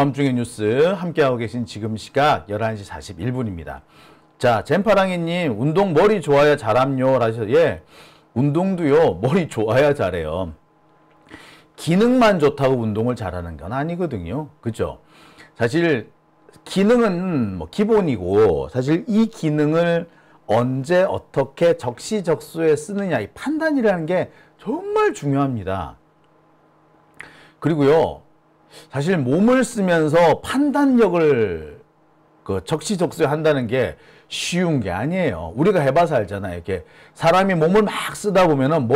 오밤중의 뉴스 함께하고 계신 지금 시각 11시 41분입니다. 자, 젠파랑이님, 운동 머리 좋아야 잘함요. 라셔서, 예, 운동도요, 머리 좋아야 잘해요. 기능만 좋다고 운동을 잘하는 건 아니거든요. 그죠? 사실, 기능은 뭐 기본이고, 사실 이 기능을 언제 어떻게 적시적소에 쓰느냐, 이 판단이라는 게 정말 중요합니다. 그리고요, 사실 몸을 쓰면서 판단력을 적시적소에 한다는 게 쉬운 게 아니에요. 우리가 해봐서 알잖아요. 이렇게 사람이 몸을 막 쓰다 보면은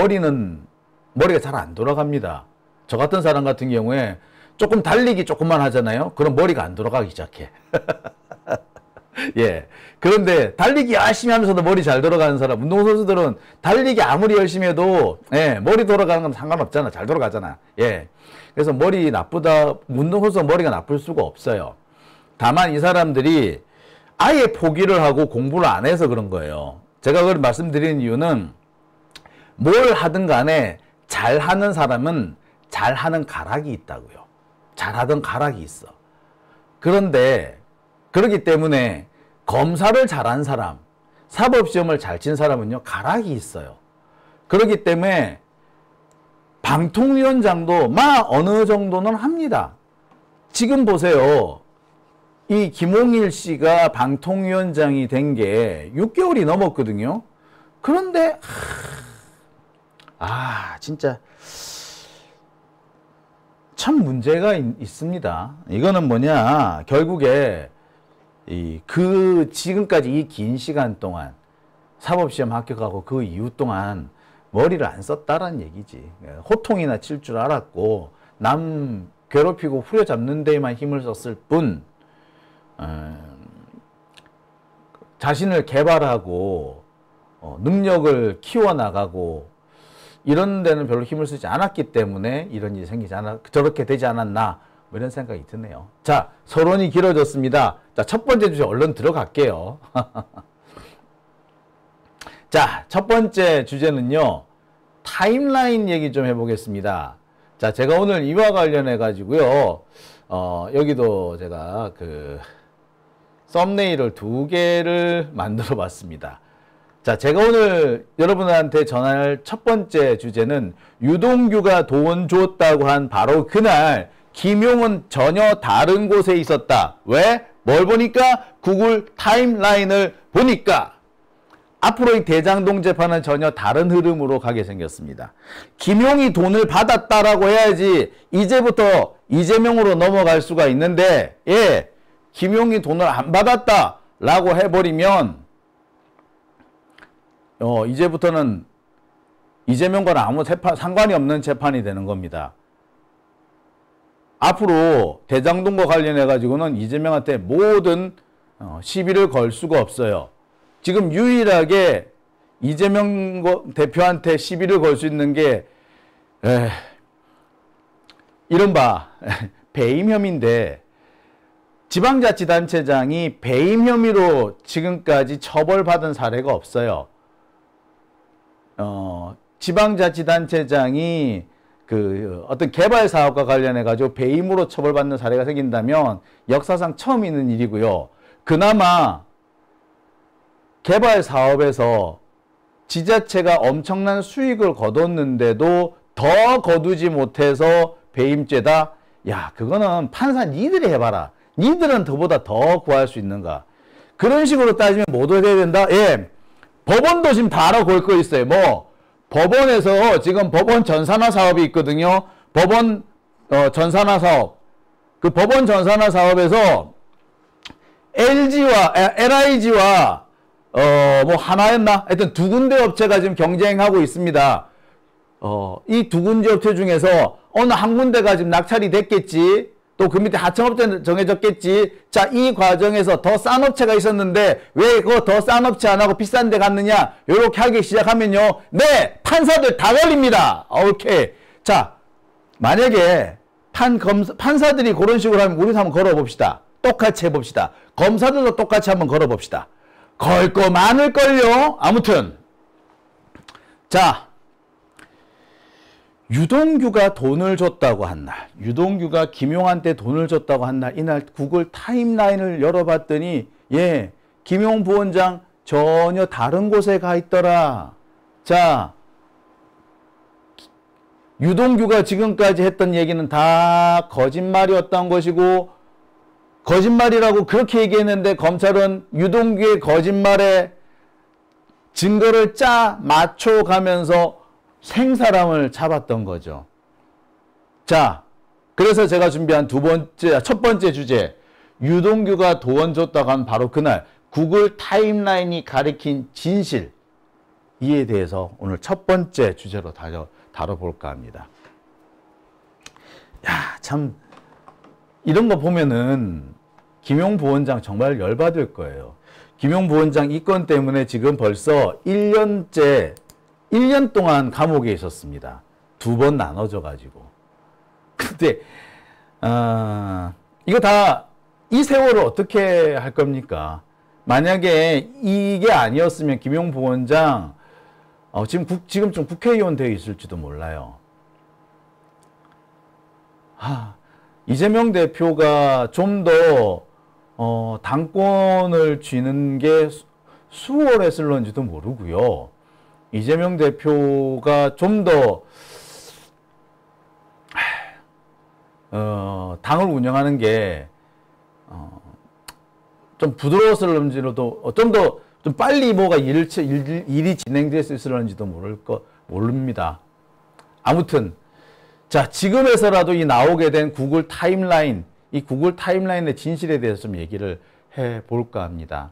머리가 잘 안 돌아갑니다. 저 같은 사람 같은 경우에 조금 달리기 조금만 하잖아요. 그럼 머리가 안 돌아가기 시작해. 예. 그런데 달리기 열심히 하면서도 머리 잘 돌아가는 사람, 운동선수들은 달리기 아무리 열심히 해도, 예, 머리 돌아가는 건 상관없잖아. 잘 돌아가잖아. 예. 그래서 머리 나쁘다, 운동선수가 머리가 나쁠 수가 없어요. 다만 이 사람들이 아예 포기를 하고 공부를 안 해서 그런 거예요. 제가 그걸 말씀드리는 이유는 뭘 하든 간에 잘하는 사람은 잘하는 가락이 있다고요. 잘하던 가락이 있어. 그런데 그렇기 때문에 검사를 잘한 사람, 사법시험을 잘 친 사람은요, 가락이 있어요. 그렇기 때문에 방통위원장도 어느 정도는 합니다. 지금 보세요. 이 김홍일 씨가 방통위원장이 된 게 6개월이 넘었거든요. 그런데 진짜 참 문제가 있습니다. 이거는 뭐냐, 결국에 지금까지 이 긴 시간 동안 사법시험 합격하고 그 이후 동안 머리를 안 썼다라는 얘기지. 호통이나 칠 줄 알았고 남 괴롭히고 후려잡는 데에만 힘을 썼을 뿐, 자신을 개발하고 능력을 키워나가고 이런 데는 별로 힘을 쓰지 않았기 때문에 이런 일이 저렇게 되지 않았나, 뭐 이런 생각이 드네요. 자, 서론이 길어졌습니다. 자, 첫 번째 주제 얼른 들어갈게요. 자, 첫 번째 주제는요, 타임라인 얘기 좀 해보겠습니다. 자, 제가 오늘 이와 관련해 가지고요, 여기도 제가 썸네일을 2개를 만들어 봤습니다. 자, 제가 오늘 여러분한테 전할 첫 번째 주제는 유동규가 돈 줬다고 한 바로 그날 김용은 전혀 다른 곳에 있었다. 왜? 뭘 보니까? 구글 타임라인을 보니까 앞으로 이 대장동 재판은 전혀 다른 흐름으로 가게 생겼습니다. 김용이 돈을 받았다라고 해야지 이제부터 이재명으로 넘어갈 수가 있는데, 예, 김용이 돈을 안 받았다라고 해버리면 이제부터는 이재명과는 아무 상관이 없는 재판이 되는 겁니다. 앞으로 대장동과 관련해 가지고는 이재명한테 모든 시비를 걸 수가 없어요. 지금 유일하게 이재명 대표한테 시비를 걸 수 있는 게 이른바 배임 혐의인데, 지방자치단체장이 배임 혐의로 지금까지 처벌받은 사례가 없어요. 지방자치단체장이 어떤 개발 사업과 관련해 가지고 배임으로 처벌받는 사례가 생긴다면 역사상 처음 있는 일이고요. 그나마 개발 사업에서 지자체가 엄청난 수익을 거뒀는데도 더 거두지 못해서 배임죄다. 야, 그거는 판사 니들이 해봐라. 니들은 저보다 더 구할 수 있는가. 그런 식으로 따지면 뭐도 해야 된다. 예, 법원도 지금 다 알아볼 거 있어요. 법원에서 지금 법원 전산화 사업이 있거든요. 법원 전산화 사업. 그 법원 전산화 사업에서 LIG와 하나였나? 하여튼 2군데 업체가 지금 경쟁하고 있습니다. 이 2군데 업체 중에서 어느 한 군데가 지금 낙찰이 됐겠지. 또 그 밑에 하청업체는 정해졌겠지. 자, 이 과정에서 더 싼 업체가 있었는데 왜 그거 더 싼 업체 안 하고 비싼 데 갔느냐? 요렇게 하기 시작하면요, 네, 판사들 다 걸립니다. 오케이. 자, 만약에 판사들이 그런 식으로 하면 우리도 한번 걸어봅시다. 똑같이 해봅시다. 검사들도 똑같이 한번 걸어봅시다. 걸 거 많을걸요? 아무튼. 자, 유동규가 돈을 줬다고 한 날, 유동규가 김용한테 돈을 줬다고 한 날, 이날 구글 타임라인을 열어봤더니, 예, 김용 부원장 전혀 다른 곳에 가 있더라. 자, 유동규가 지금까지 했던 얘기는 다 거짓말이었던 것이고, 거짓말이라고 그렇게 얘기했는데 검찰은 유동규의 거짓말에 증거를 짜 맞춰가면서 생사람을 잡았던 거죠. 자, 그래서 제가 준비한 첫 번째 주제, 유동규가 돈 줬다고 한 바로 그날 구글 타임라인이 가리킨 진실, 이에 대해서 오늘 첫 번째 주제로 다뤄볼까 합니다. 야, 참 이런 거 보면은 김용 부원장 정말 열받을 거예요. 김용 부원장 이 건 때문에 지금 벌써 1년 동안 감옥에 있었습니다. 2번 나눠져 가지고. 근데 이거 다 이 세월을 어떻게 할 겁니까? 만약에 이게 아니었으면 김용 부원장 지금 좀 국회의원 되어 있을지도 몰라요. 이재명 대표가 좀 더 당권을 쥐는 게 수월했을런지도 모르고요. 이재명 대표가 좀 더 당을 운영하는 게 좀 부드러웠을런지도 좀 더 좀 빨리 뭐가 일이 진행됐을런지도 모릅니다. 아무튼 자, 지금에서라도 이 나오게 된 구글 타임라인, 이 구글 타임라인의 진실에 대해서 좀 얘기를 해볼까 합니다.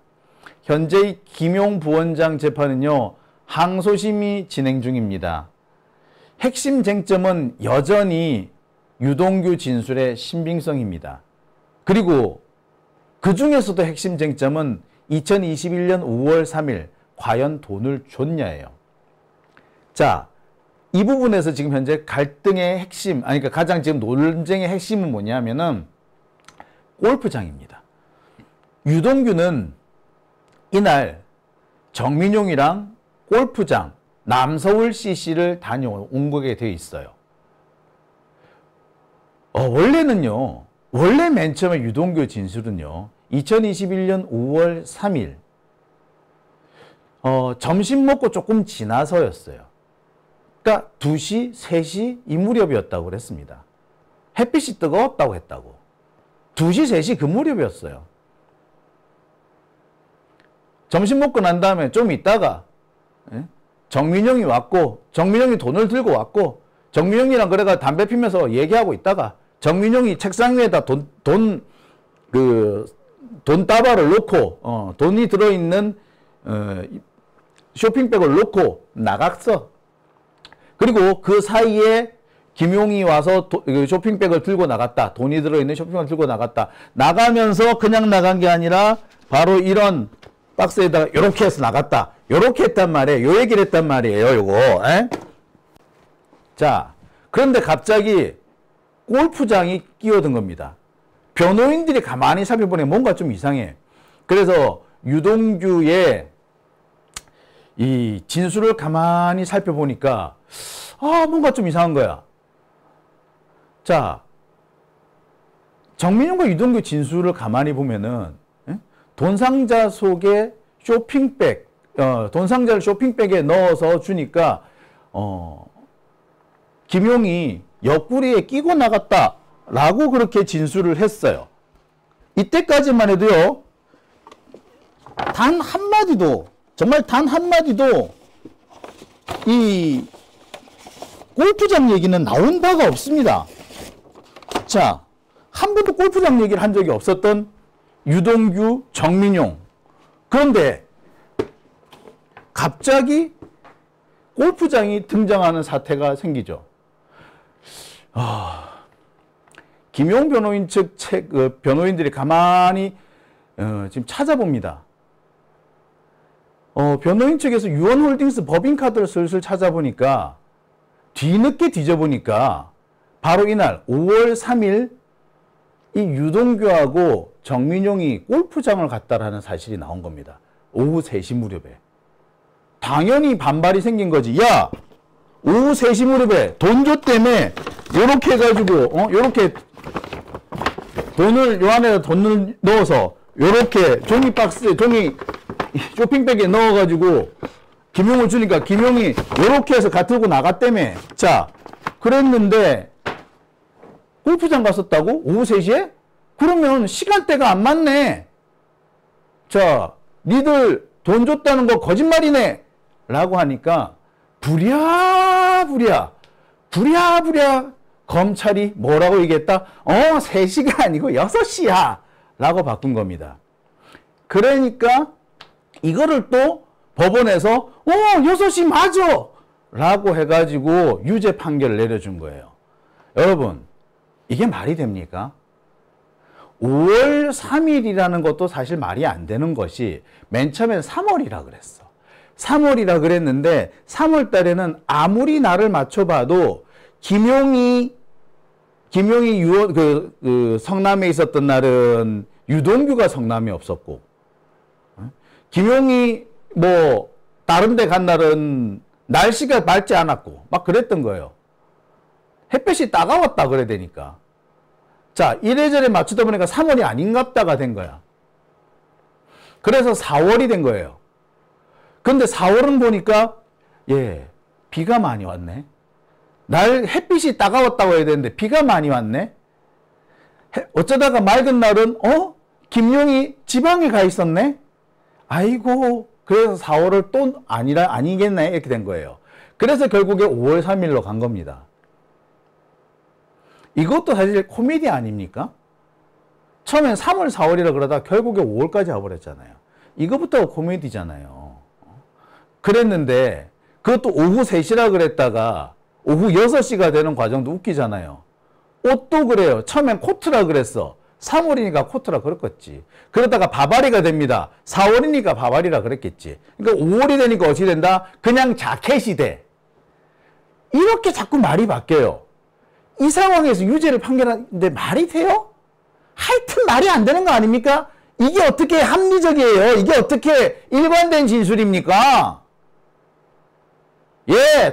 현재 김용 부원장 재판은요, 항소심이 진행 중입니다. 핵심 쟁점은 여전히 유동규 진술의 신빙성입니다. 그리고 그 중에서도 핵심 쟁점은 2021년 5월 3일 과연 돈을 줬냐예요. 자, 이 부분에서 지금 현재 갈등의 핵심, 그러니까 가장 지금 논쟁의 핵심은 뭐냐면은 골프장입니다. 유동규는 이날 정민용이랑 골프장 남서울 CC를 다녀온 거게 되어 있어요. 원래 맨 처음에 유동규 진술은요, 2021년 5월 3일 점심 먹고 조금 지나서였어요. 그러니까 2시, 3시 이 무렵이었다고 그랬습니다. 햇빛이 뜨거웠다고 했다고. 2시, 3시 그 무렵이었어요. 점심 먹고 난 다음에 좀 있다가 정민영이 왔고, 정민영이 돈을 들고 왔고, 정민영이랑 그래가 담배 피면서 얘기하고 있다가 정민영이 책상 위에다 돈 다발을 놓고 돈이 들어있는 쇼핑백을 놓고 나갔어. 그리고 그 사이에 김용이 와서 쇼핑백을 들고 나갔다. 돈이 들어있는 쇼핑백을 들고 나갔다. 나가면서 그냥 나간 게 아니라 바로 이런 박스에다가 요렇게 해서 나갔다. 요렇게 했단 말이에요. 요 얘기를 했단 말이에요. 요거. 자, 그런데 갑자기 골프장이 끼어든 겁니다. 변호인들이 가만히 살펴보니 뭔가 좀 이상해. 그래서 유동규의 이 진술을 가만히 살펴보니까 뭔가 좀 이상한 거야. 자, 정민용과 유동규 진술을 가만히 보면은 돈 상자 속에 쇼핑백, 돈 상자를 쇼핑백에 넣어서 주니까 김용이 옆구리에 끼고 나갔다라고 그렇게 진술을 했어요. 이때까지만 해도요, 단 한마디도, 정말 단 한마디도 이 골프장 얘기는 나온 바가 없습니다. 자, 한 번도 골프장 얘기를 한 적이 없었던 유동규, 정민용. 그런데 갑자기 골프장이 등장하는 사태가 생기죠. 김용 변호인 측 변호인들이 가만히 지금 찾아봅니다. 변호인 측에서 유원홀딩스 법인카드를 슬슬 찾아보니까 뒤늦게 뒤져보니까 바로 이날 5월 3일 이 유동규하고 정민용이 골프장을 갔다라는 사실이 나온 겁니다. 오후 3시 무렵에. 당연히 반발이 생긴 거지. 야, 오후 3시 무렵에 돈조 때문에 요렇게 해가지고 요렇게 돈을 요 안에다 돈을 넣어서 요렇게 종이 박스에 종이 쇼핑백에 넣어가지고 김용을 주니까 김용이 요렇게 해서 가지고 나갔다며. 자, 그랬는데 골프장 갔었다고? 오후 3시에? 그러면 시간대가 안 맞네. 자, 니들 돈 줬다는 거 거짓말이네 라고 하니까 부랴부랴 검찰이 뭐라고 얘기했다? 3시가 아니고 6시야 라고 바꾼 겁니다. 그러니까 이거를 또 법원에서 6시 맞아 라고 해가지고 유죄 판결을 내려준 거예요. 여러분, 이게 말이 됩니까? 5월 3일이라는 것도 사실 말이 안 되는 것이 맨 처음엔 3월이라 그랬어. 3월이라 그랬는데 3월 달에는 아무리 날을 맞춰봐도 김용이 성남에 있었던 날은 유동규가 성남에 없었고, 김용이 뭐 다른 데 간 날은 날씨가 맑지 않았고 막 그랬던 거예요. 햇볕이 따가웠다 그래야 되니까. 자, 이래저래 맞추다 보니까 3월이 아닌갑다가 된 거야. 그래서 4월이 된 거예요. 근데 4월은 보니까 비가 많이 왔네. 햇빛이 따가웠다고 해야 되는데 비가 많이 왔네. 어쩌다가 맑은 날은 김용이 지방에 가 있었네. 아이고, 그래서 4월을 또 아니겠네 이렇게 된 거예요. 그래서 결국에 5월 3일로 간 겁니다. 이것도 사실 코미디 아닙니까? 처음엔 3월, 4월이라 그러다 결국에 5월까지 와버렸잖아요. 이거부터 코미디잖아요. 그랬는데 그것도 오후 3시라 그랬다가 오후 6시가 되는 과정도 웃기잖아요. 옷도 그래요. 처음엔 코트라 그랬어. 3월이니까 코트라 그랬겠지. 그러다가 바바리가 됩니다. 4월이니까 바바리라 그랬겠지. 그러니까 5월이 되니까 어떻게 된다? 그냥 자켓이 돼. 이렇게 자꾸 말이 바뀌어요. 이 상황에서 유죄를 판결하는데 말이 돼요? 하여튼 말이 안 되는 거 아닙니까? 이게 어떻게 합리적이에요? 이게 어떻게 일관된 진술입니까?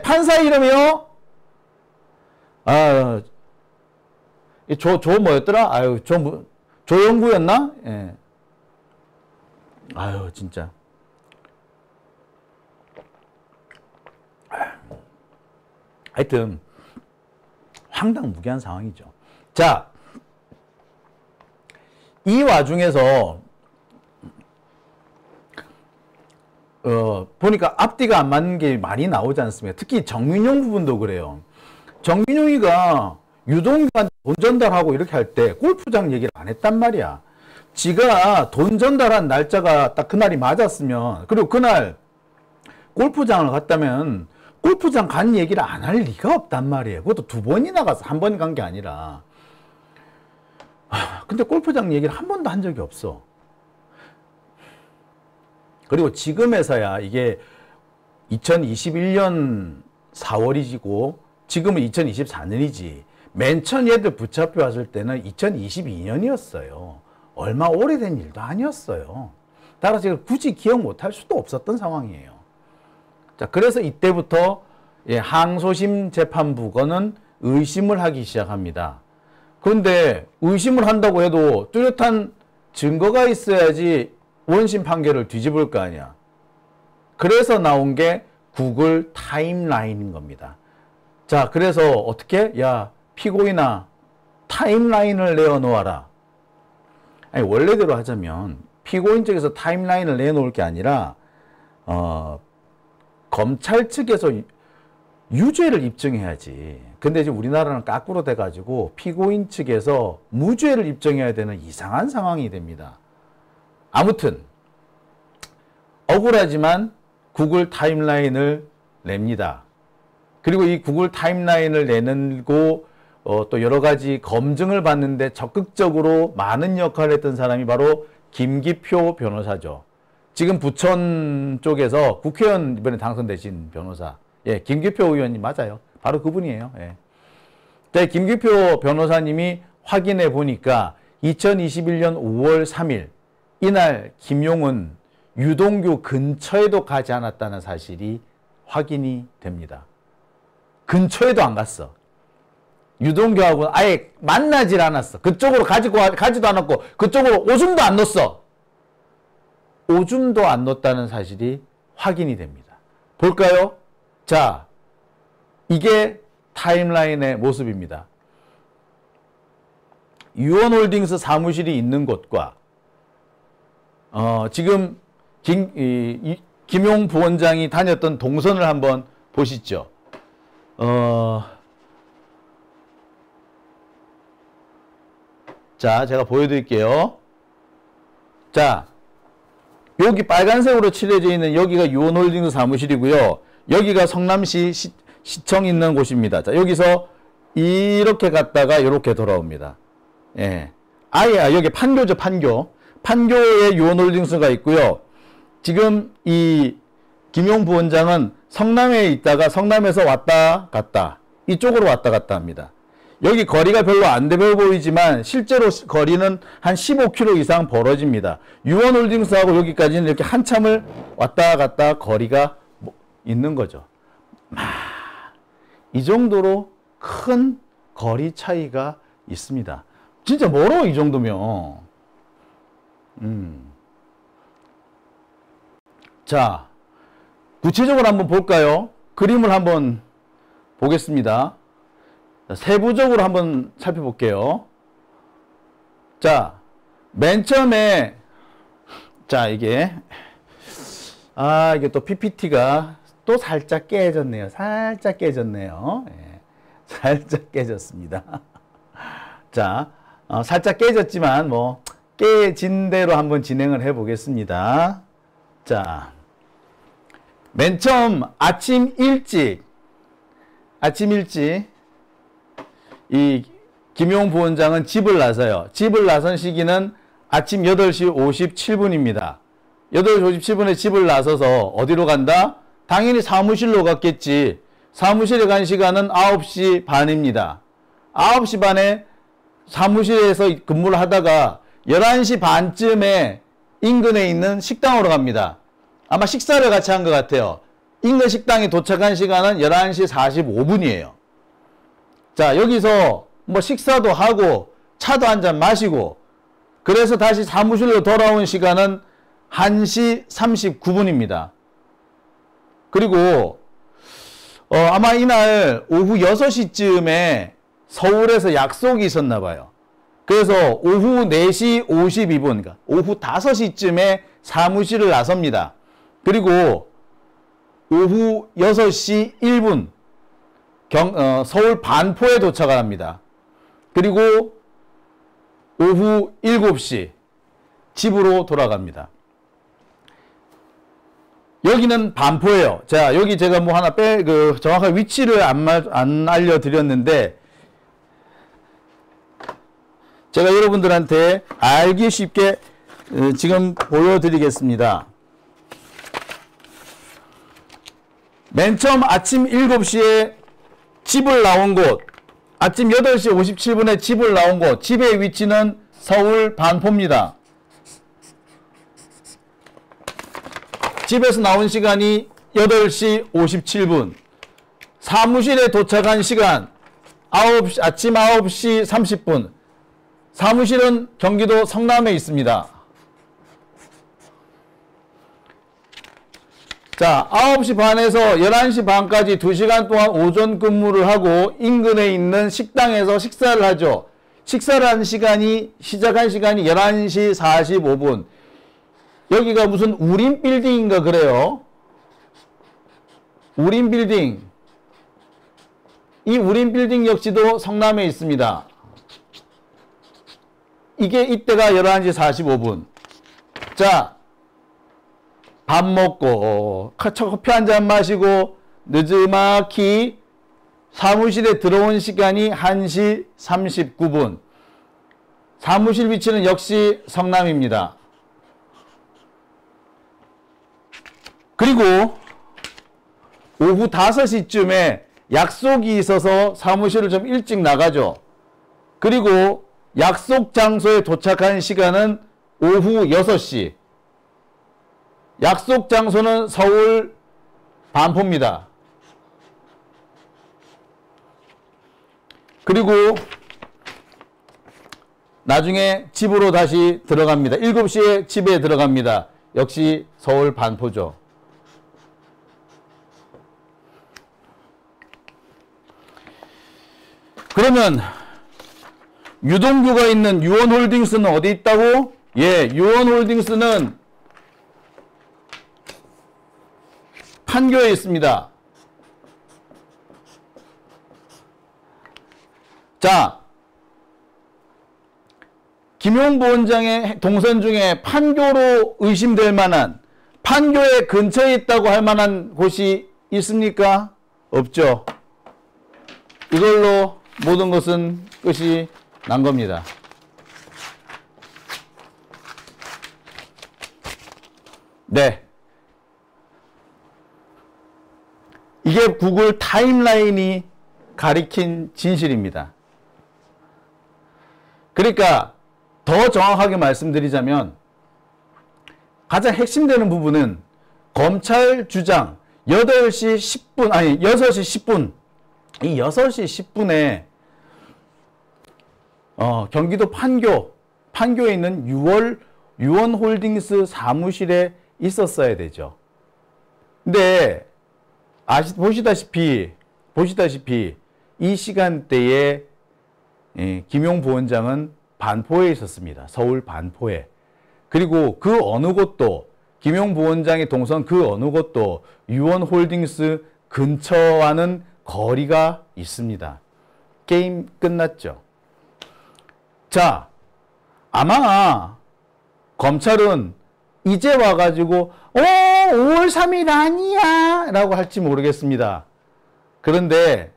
판사 이름이요? 뭐였더라? 조영구였나? 예. 진짜. 하여튼, 황당무계한 상황이죠. 자, 이 와중에서, 보니까 앞뒤가 안 맞는 게 많이 나오지 않습니까? 특히 정민용 부분도 그래요. 정민용이가 유동규한테 돈 전달하고 이렇게 할 때 골프장 얘기를 안 했단 말이야. 지가 돈 전달한 날짜가 딱 그날이 맞았으면, 그리고 그날 골프장을 갔다면 골프장 간 얘기를 안 할 리가 없단 말이에요. 그것도 2번이나 가서 1번 간 게 아니라. 근데 골프장 얘기를 한 번도 한 적이 없어. 그리고 지금에서야 이게 2021년 4월이고 지금은 2024년이지. 맨 처음 얘들 붙잡혀 왔을 때는 2022년이었어요. 얼마 오래된 일도 아니었어요. 따라서 굳이 기억 못할 수도 없었던 상황이에요. 자, 그래서 이때부터 항소심 재판부는 의심을 하기 시작합니다. 그런데 의심을 한다고 해도 뚜렷한 증거가 있어야지 원심 판결을 뒤집을 거 아니야. 그래서 나온 게 구글 타임라인인 겁니다. 자, 그래서 어떻게? 피고인아, 타임라인을 내어놓아라. 아니, 원래대로 하자면 피고인 측에서 타임라인을 내놓을 게 아니라 검찰 측에서 유죄를 입증해야지. 근데 이제 우리나라는 거꾸로 돼가지고 피고인 측에서 무죄를 입증해야 되는 이상한 상황이 됩니다. 아무튼 억울하지만 구글 타임라인을 냅니다. 그리고 이 구글 타임라인을 내고 또 여러 가지 검증을 받는데 적극적으로 많은 역할을 했던 사람이 바로 김기표 변호사죠. 지금 부천 쪽에서 국회의원 이번에 당선되신 변호사. 김기표 의원님 맞아요. 바로 그분이에요. 네, 김기표 변호사님이 확인해 보니까 2021년 5월 3일 이날 김용은 유동규 근처에도 가지 않았다는 사실이 확인이 됩니다. 근처에도 안 갔어. 유동규하고 아예 만나질 않았어. 그쪽으로 가지도 않았고 그쪽으로 오줌도 안 넣었어. 오줌도 안 넣었다는 사실이 확인이 됩니다. 볼까요? 자, 이게 타임라인의 모습입니다. 유원홀딩스 사무실이 있는 곳과 지금 김용 부원장이 다녔던 동선을 한번 보시죠. 자, 제가 보여드릴게요. 자, 여기 빨간색으로 칠해져 있는 여기가 유원홀딩스 사무실이고요. 여기가 성남시 시청 있는 곳입니다. 자, 여기서 이렇게 갔다가 이렇게 돌아옵니다. 예. 아예 여기 판교죠, 판교. 판교에 유원홀딩스가 있고요. 지금 이 김용 부원장은 성남에 있다가 성남에서 왔다 갔다 이쪽으로 왔다 갔다 합니다. 여기 거리가 별로 안 돼 보이지만 실제로 거리는 한 15km 이상 벌어집니다. 유원홀딩스하고 여기까지는 이렇게 한참을 왔다 갔다 거리가 있는 거죠. 이 정도로 큰 거리 차이가 있습니다. 진짜 멀어, 이 정도면. 자, 구체적으로 한번 볼까요? 그림을 한번 보겠습니다. 세부적으로 한번 살펴볼게요. 자, 맨 처음에, 자, 이게 또 PPT가 또 살짝 깨졌네요. 살짝 깨졌네요. 예, 살짝 깨졌습니다. 자, 살짝 깨졌지만, 깨진 대로 한번 진행을 해 보겠습니다. 자, 맨 처음 아침 일찍, 이 김용 부원장은 집을 나서요. 집을 나선 시기는 아침 8시 57분입니다. 8시 57분에 집을 나서서 어디로 간다? 당연히 사무실로 갔겠지. 사무실에 간 시간은 9시 반입니다. 9시 반에 사무실에서 근무를 하다가 11시 반쯤에 인근에 있는 식당으로 갑니다. 아마 식사를 같이 한 것 같아요. 인근 식당에 도착한 시간은 11시 45분이에요. 자, 여기서 식사도 하고 차도 한잔 마시고 그래서 다시 사무실로 돌아온 시간은 1시 39분입니다. 그리고 아마 이날 오후 6시쯤에 서울에서 약속이 있었나 봐요. 그래서 오후 4시 52분, 그러니까 오후 5시쯤에 사무실을 나섭니다. 그리고 오후 6시 1분 서울 반포에 도착을 합니다. 그리고 오후 7시 집으로 돌아갑니다. 여기는 반포예요. 자, 여기 제가 하나 정확한 위치를 안 알려드렸는데 제가 여러분들한테 알기 쉽게 지금 보여드리겠습니다. 맨 처음 아침 7시에 집을 나온 곳, 아침 8시 57분에 집을 나온 곳, 집의 위치는 서울 반포입니다. 집에서 나온 시간이 8시 57분. 사무실에 도착한 시간 아침 9시 30분. 사무실은 경기도 성남에 있습니다. 자, 9시 반에서 11시 반까지 2시간 동안 오전 근무를 하고 인근에 있는 식당에서 식사를 하죠. 식사를 한 시간이, 시작한 시간이 11시 45분. 여기가 무슨 우림 빌딩인가 그래요. 우림 빌딩. 이 우림 빌딩 역시도 성남에 있습니다. 이게 이때가 11시 45분. 자, 밥 먹고 커피 한 잔 마시고 늦지막히 사무실에 들어온 시간이 1시 39분. 사무실 위치는 역시 성남입니다. 그리고 오후 5시쯤에 약속이 있어서 사무실을 좀 일찍 나가죠. 그리고 약속 장소에 도착한 시간은 오후 6시. 약속 장소는 서울 반포입니다. 그리고 나중에 집으로 다시 들어갑니다. 7시에 집에 들어갑니다. 역시 서울 반포죠. 그러면 유동규가 있는 유원홀딩스는 어디 있다고? 예, 유원홀딩스는 판교에 있습니다. 자, 김용 부원장의 동선 중에 판교로 의심될 만한, 판교의 근처에 있다고 할 만한 곳이 있습니까? 없죠. 이걸로 모든 것은 끝이 난 겁니다. 네. 이게 구글 타임라인이 가리킨 진실입니다. 그러니까 더 정확하게 말씀드리자면 가장 핵심되는 부분은 검찰 주장 8시 10분, 아니 6시 10분, 이 6시 10분에 경기도 판교에 있는 유원홀딩스 사무실에 있었어야 되죠. 근데 보시다시피 이 시간대에 김용 부원장은 반포에 있었습니다. 서울 반포에. 그리고 그 어느 곳도 김용 부원장의 동선 그 어느 곳도 유원홀딩스 근처와는 거리가 있습니다. 게임 끝났죠. 자, 아마 검찰은 이제 와가지고 5월 3일 아니야 라고 할지 모르겠습니다. 그런데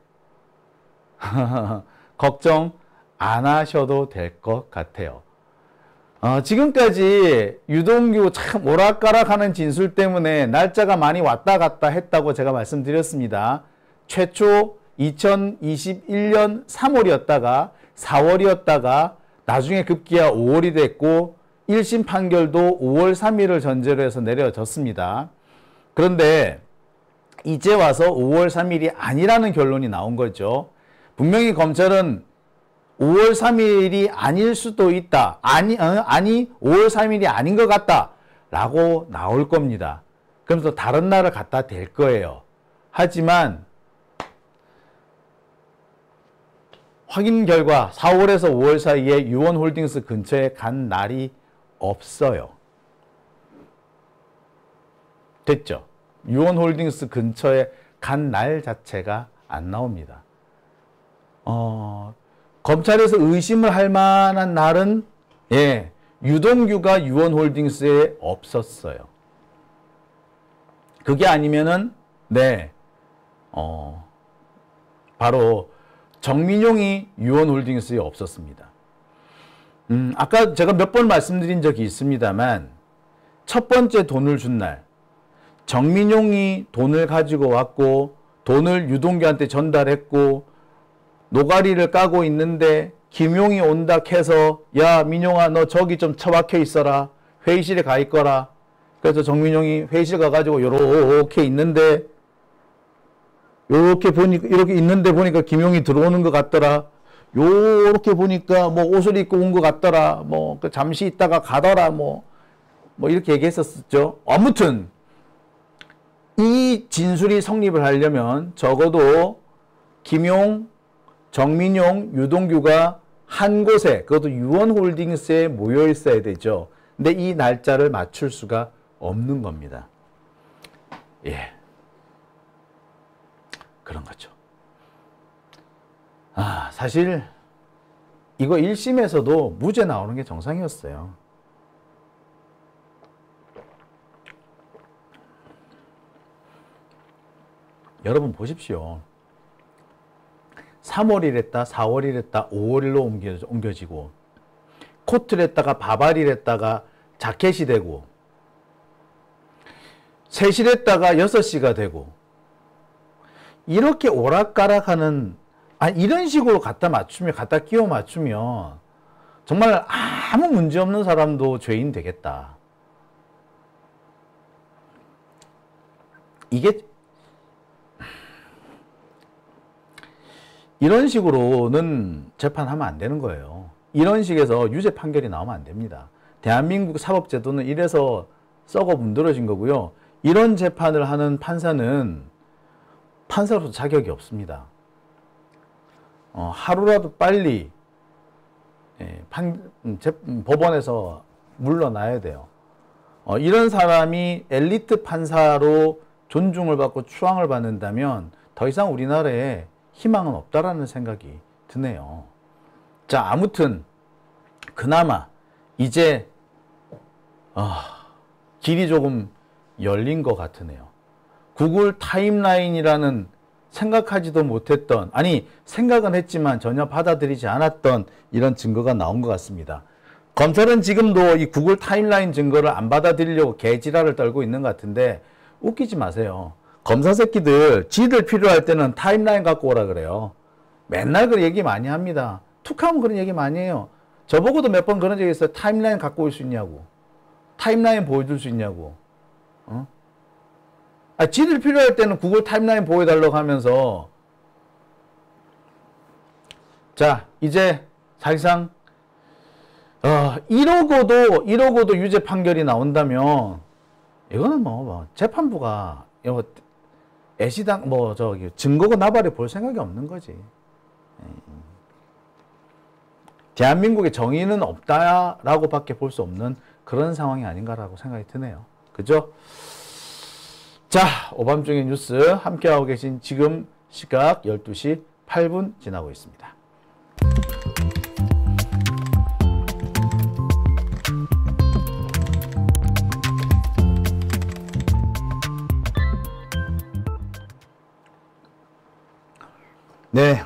걱정 안 하셔도 될 것 같아요. 지금까지 유동규 참 오락가락하는 진술 때문에 날짜가 많이 왔다 갔다 했다고 제가 말씀드렸습니다. 최초 2021년 3월이었다가 4월이었다가 나중에 급기야 5월이 됐고 1심 판결도 5월 3일을 전제로 해서 내려졌습니다. 그런데 이제 와서 5월 3일이 아니라는 결론이 나온 거죠. 분명히 검찰은 5월 3일이 아닐 수도 있다. 아니 5월 3일이 아닌 것 같다. 라고 나올 겁니다. 그러면서 다른 날을 갖다 댈 거예요. 하지만 확인 결과 4월에서 5월 사이에 유원홀딩스 근처에 간 날이 없어요. 됐죠? 유원홀딩스 근처에 간 날 자체가 안 나옵니다. 검찰에서 의심을 할 만한 날은 유동규가 유원홀딩스에 없었어요. 그게 아니면은 바로 정민용이 유원홀딩스에 없었습니다. 아까 제가 몇 번 말씀드린 적이 있습니다만 첫 번째 돈을 준 날 정민용이 돈을 가지고 왔고 돈을 유동규한테 전달했고 노가리를 까고 있는데 김용이 온다 해서 야 민용아 너 저기 좀 처박혀 있어라. 회의실에 가 있거라. 그래서 정민용이 회의실 가가지고 요렇게 있는데 이렇게 있는데 보니까 김용이 들어오는 것 같더라. 요렇게 보니까 뭐 옷을 입고 온 것 같더라. 뭐 잠시 있다가 가더라. 뭐 이렇게 얘기했었죠. 아무튼 이 진술이 성립을 하려면 적어도 김용, 정민용, 유동규가 한 곳에 그것도 유원홀딩스에 모여 있어야 되죠. 근데 이 날짜를 맞출 수가 없는 겁니다. 그런 거죠. 사실 이거 1심에서도 무죄 나오는 게 정상이었어요. 여러분 보십시오. 3월이랬다, 4월이랬다, 5월로 옮겨지고 코트랬다가 바바리랬다가 자켓이 되고 3시랬다가 6시가 되고 이렇게 오락가락하는 이런 식으로 갖다 끼워 맞추면 정말 아무 문제 없는 사람도 죄인 되겠다. 이런 식으로는 재판하면 안 되는 거예요. 이런 식에서 유죄 판결이 나오면 안 됩니다. 대한민국 사법제도는 이래서 썩어 문드러진 거고요. 이런 재판을 하는 판사는 판사로서 자격이 없습니다. 하루라도 빨리 법원에서 물러나야 돼요. 이런 사람이 엘리트 판사로 존중을 받고 추앙을 받는다면 더 이상 우리나라에 희망은 없다라는 생각이 드네요. 자, 아무튼 그나마 이제 길이 조금 열린 것 같으네요. 구글 타임라인이라는 생각하지도 못했던, 아니 생각은 했지만 전혀 받아들이지 않았던 이런 증거가 나온 것 같습니다. 검찰은 지금도 이 구글 타임라인 증거를 안 받아들이려고 개지랄을 떨고 있는 것 같은데 웃기지 마세요. 검사 새끼들 지들 필요할 때는 타임라인 갖고 오라 그래요. 맨날 그 얘기 많이 합니다. 툭하면 그런 얘기 많이 해요. 저보고도 몇 번 그런 적이 있어요. 타임라인 갖고 올 수 있냐고. 타임라인 보여줄 수 있냐고. 지들 필요할 때는 구글 타임라인 보여달라고 하면서. 자, 이제 사실상 1억어도 유죄 판결이 나온다면 이거는 재판부가 애시당 증거가 나발이 볼 생각이 없는 거지. 대한민국에 정의는 없다라고 밖에 볼 수 없는 그런 상황이 아닌가라고 생각이 드네요. 그죠? 자, 오밤중의 뉴스 함께하고 계신 지금 시각 12시 8분 지나고 있습니다. 네.